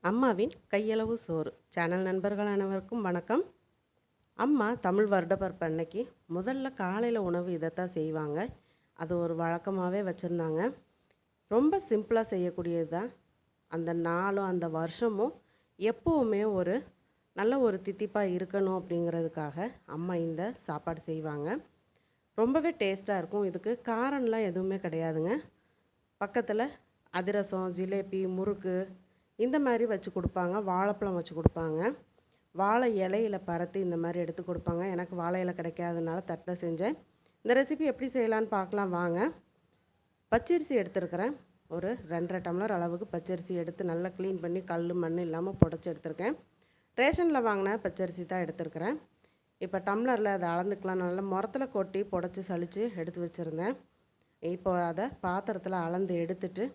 அம்மாவின் கையளவு சோறு சேனல் நண்பர்கள் அனைவருக்கும் வணக்கம். அம்மா தமிழ் வருடப்பிறப்பு அன்னைக்கு முதல்ல காலையில் உணவு இதைத்தான் செய்வாங்க. அது ஒரு வழக்கமாகவே வச்சுருந்தாங்க. ரொம்ப சிம்பிளாக செய்யக்கூடியது தான். அந்த நாளும் அந்த வருஷமும் எப்போவுமே ஒரு நல்ல ஒரு தித்திப்பாக இருக்கணும் அப்படிங்கிறதுக்காக அம்மா இந்த சாப்பாடு செய்வாங்க. ரொம்பவே டேஸ்ட்டாக இருக்கும். இதுக்கு காரம்லாம் எதுவுமே கிடையாதுங்க. பக்கத்தில் அதிரசம், ஜிலேபி, முறுக்கு இந்த மாதிரி வச்சு கொடுப்பாங்க. வாழைப்பழம் வச்சு கொடுப்பாங்க. வாழை இலையில் பரத்தி இந்த மாதிரி எடுத்து கொடுப்பாங்க. எனக்கு வாழை இலை கிடைக்காதனால தட்டில் செஞ்சேன். இந்த ரெசிபி எப்படி செய்யலான்னு பார்க்கலாம் வாங்க. பச்சரிசி எடுத்துருக்கிறேன். ஒரு 2.5 டம்ளர் அளவுக்கு பச்சரிசி எடுத்து நல்லா க்ளீன் பண்ணி கல் மண் இல்லாமல் புடச்சி எடுத்துருக்கேன். ரேஷனில் வாங்கின பச்சரிசி தான் எடுத்துருக்கிறேன். இப்போ டம்ளரில் அதை அளந்துக்கலாம். நல்லா முரத்தில் கொட்டி புடச்சி சளிச்சு எடுத்து வச்சுருந்தேன். இப்போ அதை பாத்திரத்தில் அளந்து எடுத்துட்டு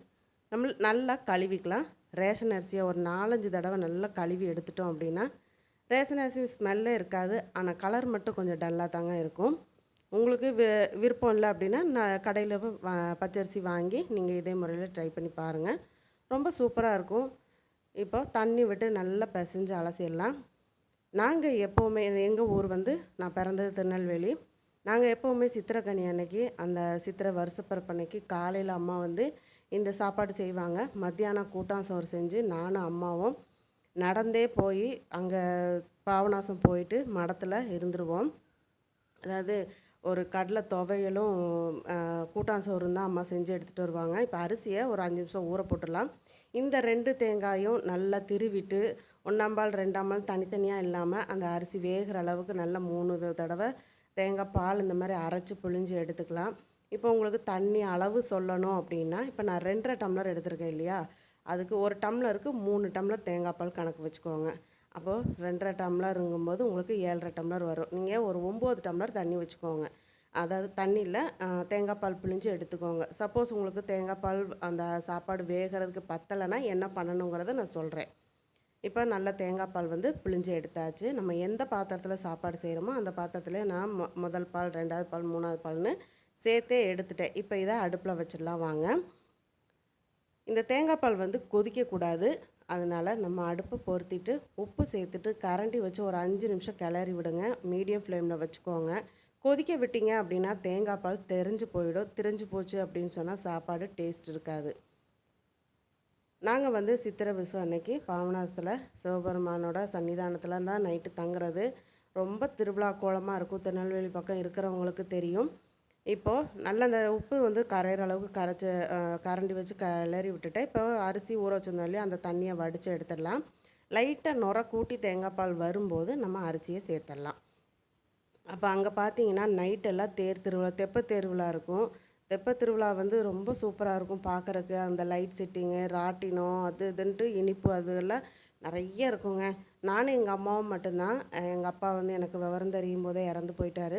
நம்ம நல்லா கழுவிக்கலாம். ரேஷன் அரிசியை ஒரு 4-5 தடவை நல்லா கழுவி எடுத்துட்டோம் அப்படின்னா ரேஷன் அரிசி ஸ்மெல்லே இருக்காது. ஆனால் கலர் மட்டும் கொஞ்சம் டல்லாக தாங்க இருக்கும். உங்களுக்கு விருப்பம் இல்லை அப்படின்னா நான் கடையில் பச்சரிசி வாங்கி நீங்கள் இதே முறையில் ட்ரை பண்ணி பாருங்கள். ரொம்ப சூப்பராக இருக்கும். இப்போ தண்ணி விட்டு நல்லா பிசைஞ்சு அலசிடலாம். நாங்கள் எப்போவுமே எங்கள் ஊர் நான் பிறந்தது திருநெல்வேலி. நாங்கள் எப்போவுமே சித்திரைக்கனி அன்னைக்கு அந்த சித்திரை வருஷப்பிறப்பு அன்னைக்கு காலையில் அம்மா இந்த சாப்பாடு செய்வாங்க. மத்தியானம் கூட்டான் சோறு செஞ்சு நானும் அம்மாவும் நடந்தே போய் அங்கே பாபநாசம் போயிட்டு மடத்தில் இருந்துருவோம். அதாவது ஒரு கடலை துவையலும் கூட்டான் சோறும் தான் அம்மா செஞ்சு எடுத்துகிட்டு வருவாங்க. இப்போ அரிசியை ஒரு 5 நிமிஷம் ஊற போட்டுடலாம். இந்த 2 தேங்காயும் நல்லா திருவிட்டு 1 2 தனித்தனியாக இல்லாமல் அந்த அரிசி வேகிற அளவுக்கு நல்லா 3 தடவை தேங்காய் பால் இந்த மாதிரி அரைச்சி புழிஞ்சு எடுத்துக்கலாம். இப்போ உங்களுக்கு தண்ணி அளவு சொல்லணும் அப்படின்னா இப்போ நான் 2.5 டம்ளர் எடுத்திருக்கேன் இல்லையா, அதுக்கு 1 டம்ளருக்கு 3 டம்ளர் தேங்காய் பால் கணக்கு வச்சுக்கோங்க. அப்போது 2.5 டம்ளருங்கும்போது உங்களுக்கு 7.5 டம்ளர் வரும். நீங்கள் ஒரு 9 டம்ளர் தண்ணி வச்சுக்கோங்க. அதாவது தண்ணியில் தேங்காய் பால் பிழிஞ்சு எடுத்துக்கோங்க. சப்போஸ் உங்களுக்கு தேங்காய் பால் அந்த சாப்பாடு வேகிறதுக்கு பத்தலைன்னா என்ன பண்ணணுங்கிறத நான் சொல்கிறேன். இப்போ நல்ல தேங்காய் பால் பிழிஞ்சு எடுத்தாச்சு. நம்ம எந்த பாத்திரத்தில் சாப்பாடு செய்கிறோமோ அந்த பாத்திரத்தில் நான் முதல் பால், 2வது பால், 3வது பால்னு சேர்த்தே எடுத்துட்டேன். இப்போ இதை அடுப்பில் வச்சிடலாம் வாங்க. இந்த தேங்காய் பால் கொதிக்கக்கூடாது. அதனால் நம்ம அடுப்பை பொருத்திட்டு உப்பு சேர்த்துட்டு கரண்டி வச்சு ஒரு 5 நிமிஷம் கிளறி விடுங்க. மீடியம் ஃப்ளேமில் வச்சுக்கோங்க. கொதிக்க விட்டீங்க அப்படின்னா தேங்காய் பால் தெரிஞ்சு போயிடும். திரிஞ்சு போச்சு அப்படின்னு சொன்னால் சாப்பாடு டேஸ்ட் இருக்காது. நாங்கள் சித்திரை விஷம் அன்னைக்கு பாபநாசத்தில் சிவபெருமானோட சன்னிதானத்தில் தான் நைட்டு தங்குறது. ரொம்ப திருவிழா கோலமாக இருக்கும். திருநெல்வேலி பக்கம் இருக்கிறவங்களுக்கு தெரியும். இப்போது நல்ல அந்த உப்பு கரையிற அளவுக்கு கரண்டி வச்சு கிளறி விட்டுட்டேன். இப்போ அரிசி ஊற வச்சுருந்தோம் இல்லையா, அந்த தண்ணியை வடித்து எடுத்துடலாம். லைட்டாக நுர கூட்டி தேங்காய் பால் வரும்போது நம்ம அரிசியை சேர்த்துடலாம். அப்போ அங்கே பார்த்தீங்கன்னா நைட்டெல்லாம் திருவிழா, தெப்ப திருவிழா இருக்கும். தெப்ப திருவிழா ரொம்ப சூப்பராக இருக்கும் பார்க்குறக்கு. அந்த லைட் செட்டிங்கு, ராட்டினம், அது இதுன்ட்டு இனிப்பு அதெல்லாம் நிறைய இருக்குங்க. நானும் எங்கள் அம்மாவும் மட்டும்தான். எங்கள் அப்பா எனக்கு விவரம் தெரியும் போதே இறந்து போயிட்டார்.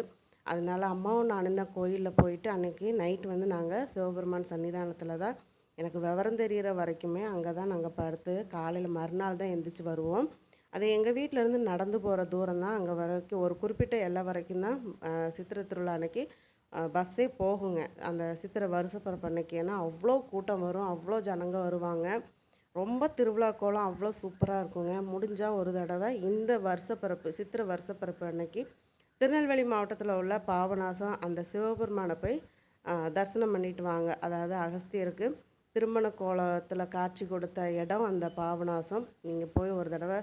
அதனால் அம்மாவும் நானும் தான் கோயிலில் போயிட்டு அன்றைக்கி நைட்டு நாங்கள் சிவபெருமான் சன்னிதானத்தில் தான் எனக்கு விவரம் தெரிகிற வரைக்குமே அங்கே தான் நாங்கள் படுத்து காலையில் மறுநாள் தான் எந்திரிச்சு வருவோம். அது எங்கள் வீட்டிலேருந்து நடந்து போகிற தூரம் தான். அங்கே வரைக்கும் ஒரு குறிப்பிட்ட எல்லை வரைக்கும் தான் சித்திரை திருவிழா அன்னைக்கு பஸ்ஸே போகுங்க. அந்த சித்திரை வருஷப்பிறப்பு அன்னைக்கு. ஏன்னா அவ்வளோ கூட்டம் வரும், அவ்வளோ ஜனங்க வருவாங்க. ரொம்ப திருவிழா கோலம் அவ்வளோ சூப்பராக இருக்குங்க. முடிஞ்சால் ஒரு தடவை இந்த வருஷப்பிறப்பு சித்திரை வருஷப்பிறப்பு அன்னைக்கு திருநெல்வேலி மாவட்டத்தில் உள்ள பாபநாசம் அந்த சிவபெருமானை போய் தரிசனம் பண்ணிட்டு வாங்க. அதாவது அகஸ்தியருக்கு திருமண கோலத்தில் காட்சி கொடுத்த இடம் அந்த பாபநாசம். நீங்கள் போய் ஒரு தடவை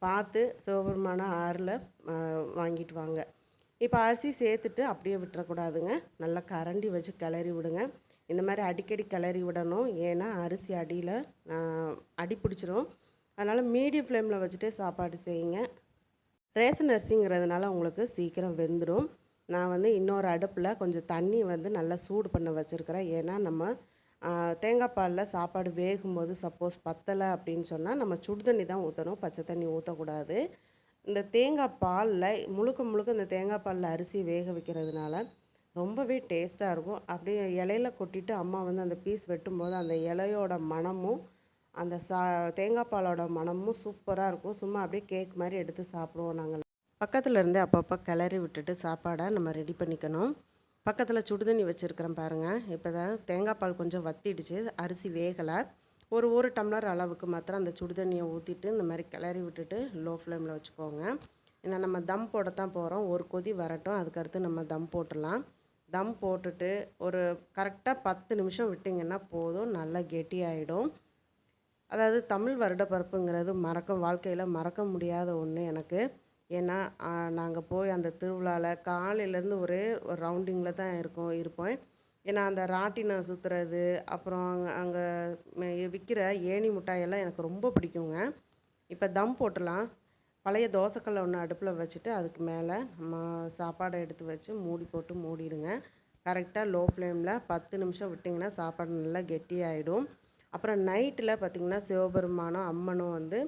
பார்த்து சிவபெருமான ஆறில் வாங்கிட்டு வாங்க. இப்போ அரிசி சேர்த்துட்டு அப்படியே விட்டுறக்கூடாதுங்க. நல்லா கரண்டி வச்சு கிளறி விடுங்க. இந்த மாதிரி அடிக்கடி கிளறி விடணும். ஏன்னா அரிசி அடியில் அடி பிடிச்சிரும். அதனால் மீடியம் ஃப்ளேமில் வச்சுட்டே சாப்பாடு செய்யுங்க. ரேஷன் அரிசிங்கிறதுனால உங்களுக்கு சீக்கிரம் வெந்துடும். நான் இன்னொரு அடுப்பில் கொஞ்சம் தண்ணி நல்லா சூடு பண்ண வச்சுருக்கிறேன். ஏன்னா நம்ம தேங்காய் பாலில் சாப்பாடு வேகும்போது சப்போஸ் பத்தலை அப்படின்னு சொன்னால் நம்ம சுடு தண்ணி தான் ஊற்றணும், பச்சை தண்ணி ஊற்றக்கூடாது. இந்த தேங்காய் பாலில் முழுக்க இந்த தேங்காய் பாலில் அரிசி வேக வைக்கிறதுனால ரொம்பவே டேஸ்ட்டாக இருக்கும். அப்படியே இலையில கொட்டிட்டு அம்மா அந்த பீஸ் வெட்டும்போது அந்த இலையோட மணமும் அந்த தேங்காய் பாலோட மணமும் சூப்பராக இருக்கும். சும்மா அப்படியே கேக் மாதிரி எடுத்து சாப்பிடுவோம் நாங்கள். பக்கத்தில் இருந்து அப்பப்போ கிளறி விட்டுட்டு சாப்பாடை நம்ம ரெடி பண்ணிக்கணும். பக்கத்தில் சுடுதண்ணி வச்சுருக்கிறேன் பாருங்கள். இப்போ தான் தேங்காய் பால் கொஞ்சம் வத்திடுச்சு, அரிசி வேகலை. ஒரு டம்ளர் அளவுக்கு மாத்திரம் அந்த சுடு தண்ணியை ஊற்றிட்டு இந்த மாதிரி கிளறி விட்டுட்டு லோ ஃப்ளேமில் வச்சுக்கோங்க. ஏன்னா நம்ம தம் போடத்தான் போகிறோம். ஒரு கொதி வரட்டும், அதுக்கடுத்து நம்ம தம் போட்டுடலாம். தம் போட்டுட்டு ஒரு கரெக்டாக 10 நிமிஷம் விட்டிங்கன்னா போதும், நல்லா கெட்டியாயிடும். அதாவது தமிழ் வருடப்பருப்புங்கிறது வாழ்க்கையில் மறக்க முடியாத ஒன்று எனக்கு. ஏன்னா நாங்கள் போய் அந்த திருவிழாவில் காலையிலேருந்து ஒரே ஒரு ரவுண்டிங்கில் தான் இருப்போம். ஏன்னா அந்த ராட்டினம் சுற்றுறது, அப்புறம் அங்கே விற்கிற ஏணி மிட்டாயெல்லாம் எனக்கு ரொம்ப பிடிக்குங்க. இப்போ தம் போட்டுடலாம். பழைய தோசைக்கல்லை ஒன்று அடுப்பில் வச்சுட்டு அதுக்கு மேலே நம்ம சாப்பாடை எடுத்து வச்சு மூடி போட்டு மூடிடுங்க. கரெக்டாக லோ ஃப்ளேமில் 10 நிமிஷம் விட்டிங்கன்னா சாப்பாடு நல்லா கெட்டியாயிடும். அப்புறம் நைட்டில் பார்த்திங்கன்னா சிவபெருமானும் அம்மனும் வந்து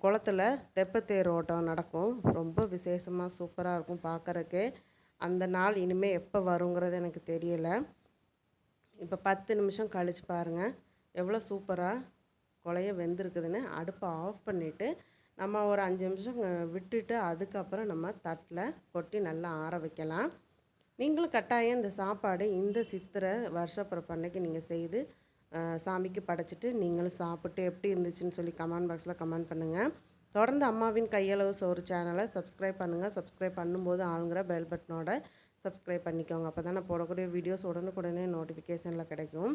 குளத்துல தெப்பத்தேர் ஓட்டம் நடக்கும். ரொம்ப விசேஷமாக சூப்பராக இருக்கும் பார்க்குறக்கு. அந்த நாள் இனிமேல் எப்போ வருங்கிறது எனக்கு தெரியலை. இப்போ 10 நிமிஷம் கழிச்சு பாருங்கள் எவ்வளோ சூப்பராக குழைய வெந்திருக்குதுன்னு. அடுப்பை ஆஃப் பண்ணிவிட்டு நம்ம ஒரு 5 நிமிஷம் விட்டுட்டு அதுக்கப்புறம் நம்ம தட்டில் கொட்டி நல்லா ஆற வைக்கலாம். நீங்களும் கட்டாயம் இந்த சாப்பாடு இந்த சித்திரை வருஷப்பிறப்பு அன்னைக்கு நீங்கள் செய்து சாமிக்கு படைச்சிட்டு நீங்களும் சாப்பிட்டு எப்படி இருந்துச்சுன்னு சொல்லி கமெண்ட் பாக்ஸில் கமெண்ட் பண்ணுங்கள். தொடர்ந்து அம்மாவின் கையளவு சோறு சேனலை சப்ஸ்கிரைப் பண்ணுங்கள். சப்ஸ்கிரைப் பண்ணும்போது ஆளுங்கிற பெல் பட்டனோட சப்ஸ்கிரைப் பண்ணிக்கோங்க. அப்போ தான் நான் போடக்கூடிய வீடியோஸ் உடனுக்குடனே நோட்டிஃபிகேஷனில் கிடைக்கும்.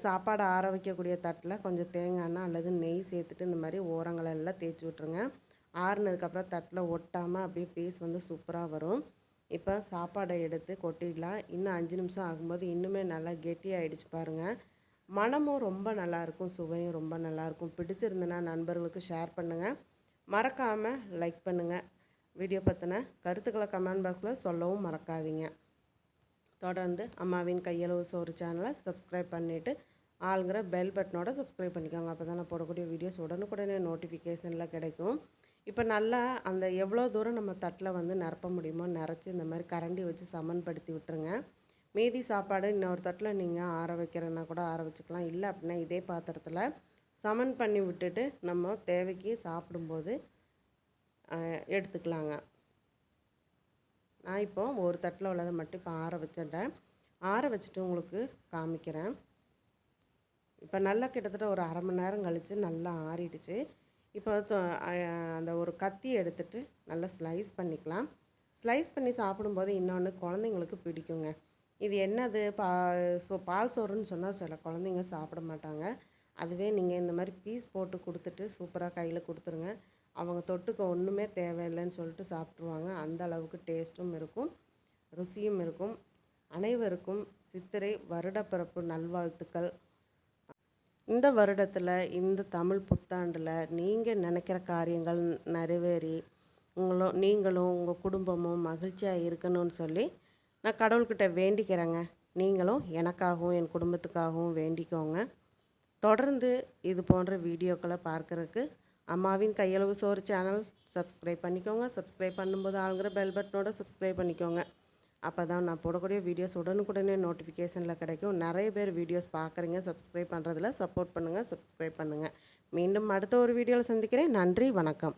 சாப்பாடு ஆற வைக்கக்கூடிய தட்டில் கொஞ்சம் தேங்காய் எண்ணெய் அல்லது நெய் சேர்த்துட்டு இந்த மாதிரி ஓரங்களெல்லாம் தேய்ச்சி விட்ருங்க. ஆறுனதுக்கப்புறம் தட்டில் ஒட்டாமல் அப்படியே பீஸ் வந்து சூப்பராக வரும். இப்போ சாப்பாடை எடுத்து கொட்டிடலாம். இன்னும் 5 நிமிஷம் ஆகும்போது இன்னுமே நல்லா கெட்டியாகிடுச்சு பாருங்கள். மனமும் ரொம்ப நல்லாயிருக்கும், சுவையும் ரொம்ப நல்லாயிருக்கும். பிடிச்சிருந்துன்னா நண்பர்களுக்கு ஷேர் பண்ணுங்கள். மறக்காமல் லைக் பண்ணுங்கள். வீடியோ பற்றின கருத்துக்களை கமெண்ட் பாக்ஸில் சொல்லவும் மறக்காதீங்க. தொடர்ந்து அம்மாவின் கையளவு சோறு சேனலை சப்ஸ்கிரைப் பண்ணிவிட்டு ஆளுங்கிற பெல் பட்டனோட சப்ஸ்கிரைப் பண்ணிக்கோங்க. அப்போ தான் நான் போடக்கூடிய வீடியோஸ் உடனுக்குடனே நோட்டிஃபிகேஷனில் கிடைக்கும். இப்போ நல்லா அந்த எவ்வளோ தூரம் நம்ம தட்டில் வந்து நிரப்ப முடியுமோ நிறச்சி இந்த மாதிரி கரண்டி வச்சு சமன்படுத்தி விட்டுருங்க. மீதி சாப்பாடு இன்னொரு தட்டில் நீங்கள் ஆற வைக்கிறன்னா கூட ஆற வச்சுக்கலாம். இல்லை அப்படின்னா இதே பாத்திரத்தில் சமன் பண்ணி விட்டுட்டு நம்ம தேவைக்கு சாப்பிடும்போது எடுத்துக்கலாங்க. நான் இப்போ ஒரு தட்டில் உள்ளதை மட்டும் இப்போ ஆற வச்சிட்டேன். ஆற வச்சுட்டு உங்களுக்கு காமிக்கிறேன். இப்போ நல்லா கிட்டத்தட்ட ஒரு அரை மணி நேரம் கழித்து நல்லா ஆறிடுச்சு. இப்போ அந்த ஒரு கத்தி எடுத்துகிட்டு நல்லா ஸ்லைஸ் பண்ணிக்கலாம். ஸ்லைஸ் பண்ணி சாப்பிடும்போது இன்னொன்று குழந்தைங்களுக்கு பிடிக்குங்க. இது என்னது பால் சோறுன்னு சொன்னால் சில குழந்தைங்க சாப்பிட மாட்டாங்க. அதுவே நீங்கள் இந்த மாதிரி பீஸ் போட்டு கொடுத்துட்டு சூப்பராக கையில் கொடுத்துருங்க. அவங்க தொட்டுக்க ஒன்றுமே தேவையில்லைன்னு சொல்லிட்டு சாப்பிட்ருவாங்க. அந்த அளவுக்கு டேஸ்ட்டும் இருக்கும், ருசியும் இருக்கும். அனைவருக்கும் சித்திரை வருடப்பிறப்பு நல்வாழ்த்துக்கள். இந்த வருடத்தில் இந்த தமிழ் புத்தாண்டில் நீங்கள் நினைக்கிற காரியங்கள் நிறைவேறி நீங்களும் உங்கள் குடும்பமும் மகிழ்ச்சியாக இருக்கணும்னு சொல்லி நான் கடவுள்கிட்ட வேண்டிக்கிறேங்க. நீங்களும் எனக்காகவும் என் குடும்பத்துக்காகவும் வேண்டிக்கோங்க. தொடர்ந்து இது போன்ற வீடியோக்களை பார்க்குறதுக்கு அம்மாவின் கையளவு சோறு சேனல் சப்ஸ்கிரைப் பண்ணிக்கோங்க. சப்ஸ்கிரைப் பண்ணும்போது ஆளுங்கிற பெல் பட்டனோட சப்ஸ்கிரைப் பண்ணிக்கோங்க. அப்போ தான் நான் போடக்கூடிய வீடியோஸ் உடனுக்குடனே நோட்டிஃபிகேஷனில் கிடைக்கும். நிறைய பேர் வீடியோஸ் பார்க்குறீங்க, சப்ஸ்கிரைப் பண்ணுறதில் சப்போர்ட் பண்ணுங்கள், சப்ஸ்கிரைப் பண்ணுங்கள். மீண்டும் அடுத்த ஒரு வீடியோவில் சந்திக்கிறேன். நன்றி, வணக்கம்.